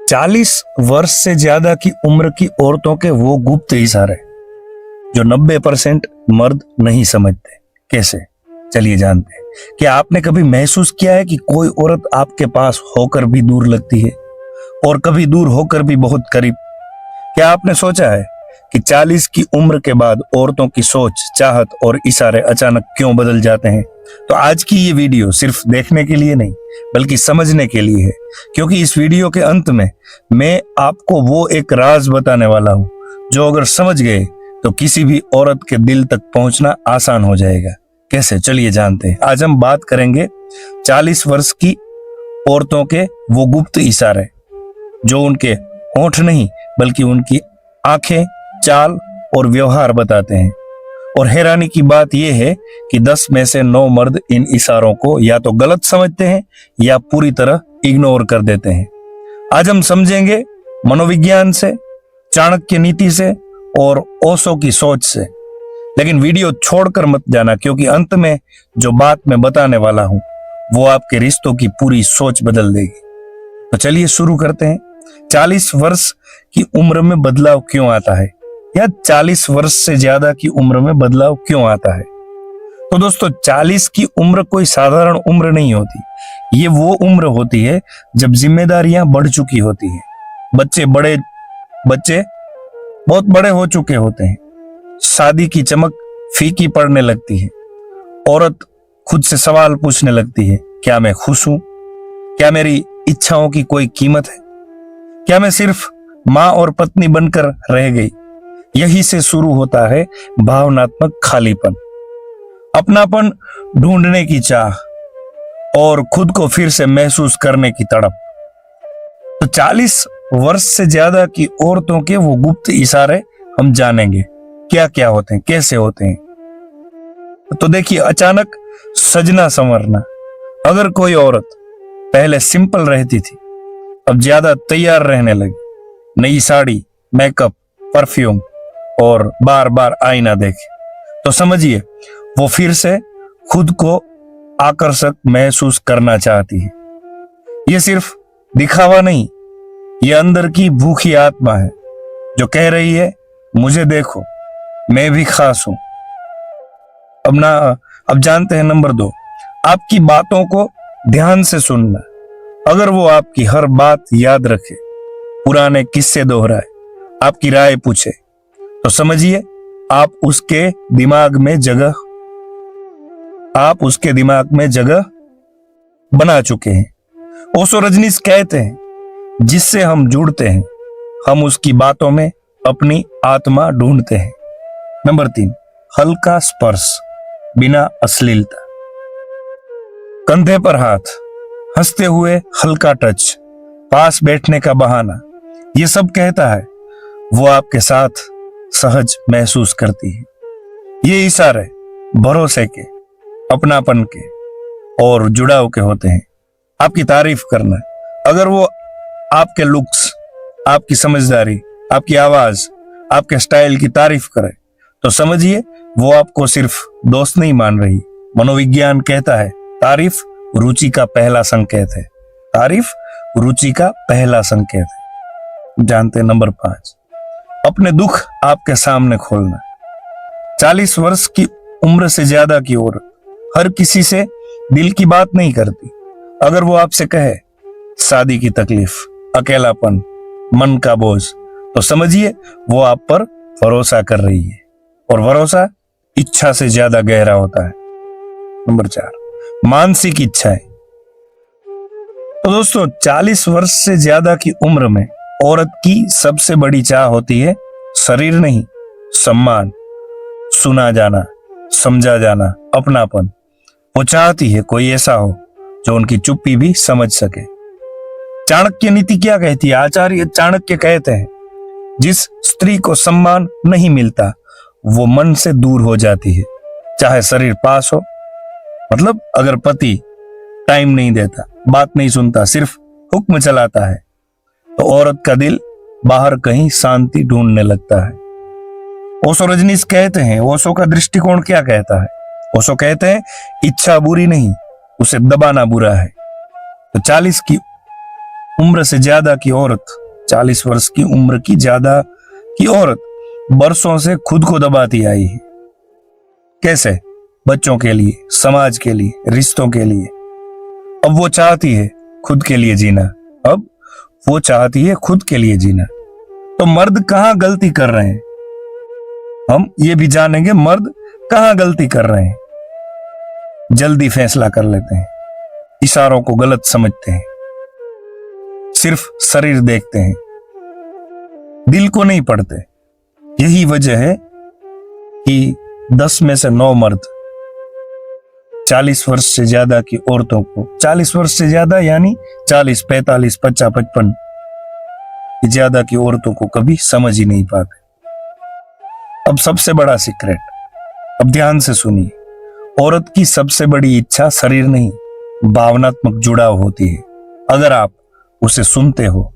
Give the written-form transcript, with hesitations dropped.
40 वर्ष से ज्यादा की उम्र की औरतों के वो गुप्त इशारे जो 90% मर्द नहीं समझते। कैसे? चलिए जानते हैं। क्या आपने कभी महसूस किया है कि कोई औरत आपके पास होकर भी दूर लगती है और कभी दूर होकर भी बहुत करीब? क्या आपने सोचा है कि 40 की उम्र के बाद औरतों की सोच, चाहत और इशारे अचानक क्यों बदल जाते हैं? तो आज की ये वीडियो सिर्फ देखने के लिए नहीं बल्कि समझने के लिए है, क्योंकि इस वीडियो के अंत में मैं आपको वो एक राज बताने वाला हूं जो अगर समझ गए तो किसी भी औरत के दिल तक पहुंचना आसान हो जाएगा। कैसे? चलिए जानते हैं। आज हम बात करेंगे 40 वर्ष की औरतों के वो गुप्त इशारे जो उनके होंठ नहीं बल्कि उनकी आंखें, चाल और व्यवहार बताते हैं। और हैरानी की बात यह है कि 10 में से 9 मर्द इन इशारों को या तो गलत समझते हैं या पूरी तरह इग्नोर कर देते हैं। आज हम समझेंगे मनोविज्ञान से, चाणक्य नीति से और ओशो की सोच से। लेकिन वीडियो छोड़कर मत जाना, क्योंकि अंत में जो बात मैं बताने वाला हूं वो आपके रिश्तों की पूरी सोच बदल देगी। तो चलिए शुरू करते हैं। 40 वर्ष की उम्र में बदलाव क्यों आता है, या 40 वर्ष से ज्यादा की उम्र में बदलाव क्यों आता है? तो दोस्तों, 40 की उम्र कोई साधारण उम्र नहीं होती। ये वो उम्र होती है जब जिम्मेदारियां बढ़ चुकी होती हैं, बच्चे बहुत बड़े हो चुके होते हैं, शादी की चमक फीकी पड़ने लगती है, औरत खुद से सवाल पूछने लगती है, क्या मैं खुश हूं? क्या मेरी इच्छाओं की कोई कीमत है? क्या मैं सिर्फ मां और पत्नी बनकर रह गई? यही से शुरू होता है भावनात्मक खालीपन, अपनापन ढूंढने की चाह और खुद को फिर से महसूस करने की तड़प। तो 40 वर्ष से ज्यादा की औरतों के वो गुप्त इशारे हम जानेंगे, क्या क्या होते हैं, कैसे होते हैं। तो देखिए, अचानक सजना संवरना। अगर कोई औरत पहले सिंपल रहती थी, अब ज्यादा तैयार रहने लगी, नई साड़ी, मेकअप, परफ्यूम और बार बार आईना देखे, तो समझिए वो फिर से खुद को आकर्षक महसूस करना चाहती है। ये सिर्फ दिखावा नहीं, ये अंदर की भूखी आत्मा है जो कह रही है, मुझे देखो, मैं भी खास हूं। अब जानते हैं नंबर 2, आपकी बातों को ध्यान से सुनना। अगर वो आपकी हर बात याद रखे, पुराने किस्से दोहराए, आपकी राय पूछे, तो समझिए आप उसके दिमाग में जगह बना चुके हैं। ओशो रजनीश कहते हैं, जिससे हम जुड़ते हैं, हम उसकी बातों में अपनी आत्मा ढूंढते हैं। नंबर 3, हल्का स्पर्श बिना अश्लीलता। कंधे पर हाथ, हंसते हुए हल्का टच, पास बैठने का बहाना, ये सब कहता है वो आपके साथ सहज महसूस करती है। ये इशारे भरोसे के, अपनापन के और जुड़ाव के होते हैं। आपकी तारीफ करना। अगर वो आपके लुक्स, आपकी समझदारी, आपकी आवाज, आपके स्टाइल की तारीफ करे, तो समझिए वो आपको सिर्फ दोस्त नहीं मान रही। मनोविज्ञान कहता है, तारीफ रुचि का पहला संकेत है। तारीफ रुचि का पहला संकेत है। जानते हैं नंबर 5, अपने दुख आपके सामने खोलना। 40 वर्ष की उम्र से ज्यादा की औरत हर किसी से दिल की बात नहीं करती। अगर वो आपसे कहे शादी की तकलीफ, अकेलापन, मन का बोझ, तो समझिए वो आप पर भरोसा कर रही है, और भरोसा इच्छा से ज्यादा गहरा होता है। नंबर 4, मानसिक इच्छाएं। तो दोस्तों, 40 वर्ष से ज्यादा की उम्र में औरत की सबसे बड़ी चाह होती है शरीर नहीं, सम्मान, सुना जाना, समझा जाना, अपनापन। वो चाहती है कोई ऐसा हो जो उनकी चुप्पी भी समझ सके। चाणक्य नीति क्या कहती है? आचार्य चाणक्य कहते हैं, जिस स्त्री को सम्मान नहीं मिलता वो मन से दूर हो जाती है, चाहे शरीर पास हो। मतलब अगर पति टाइम नहीं देता, बात नहीं सुनता, सिर्फ हुक्म चलाता है, तो औरत का दिल बाहर कहीं शांति ढूंढने लगता है। ओशो रजनीश कहते हैं, ओशो का दृष्टिकोण क्या कहता है? ओशो कहते हैं, इच्छा बुरी नहीं, उसे दबाना बुरा है। तो 40 उम्र से ज्यादा की औरत, 40 वर्ष की उम्र की ज्यादा की औरत बरसों से खुद को दबाती आई है। कैसे? बच्चों के लिए, समाज के लिए, रिश्तों के लिए। अब वो चाहती है खुद के लिए जीना। अब वो चाहती है खुद के लिए जीना। तो मर्द कहां गलती कर रहे हैं? हम ये भी जानेंगे मर्द कहां गलती कर रहे हैं। जल्दी फैसला कर लेते हैं, इशारों को गलत समझते हैं, सिर्फ शरीर देखते हैं, दिल को नहीं पढ़ते। यही वजह है कि 10 में से 9 मर्द 40 वर्ष से ज्यादा की औरतों को, 40 वर्ष से ज्यादा यानी 40, 45, 50, 55 ज्यादा की औरतों को कभी समझ ही नहीं पाते। अब सबसे बड़ा सीक्रेट, अब ध्यान से सुनिए। औरत की सबसे बड़ी इच्छा शरीर नहीं, भावनात्मक जुड़ाव होती है। अगर आप उसे सुनते हो,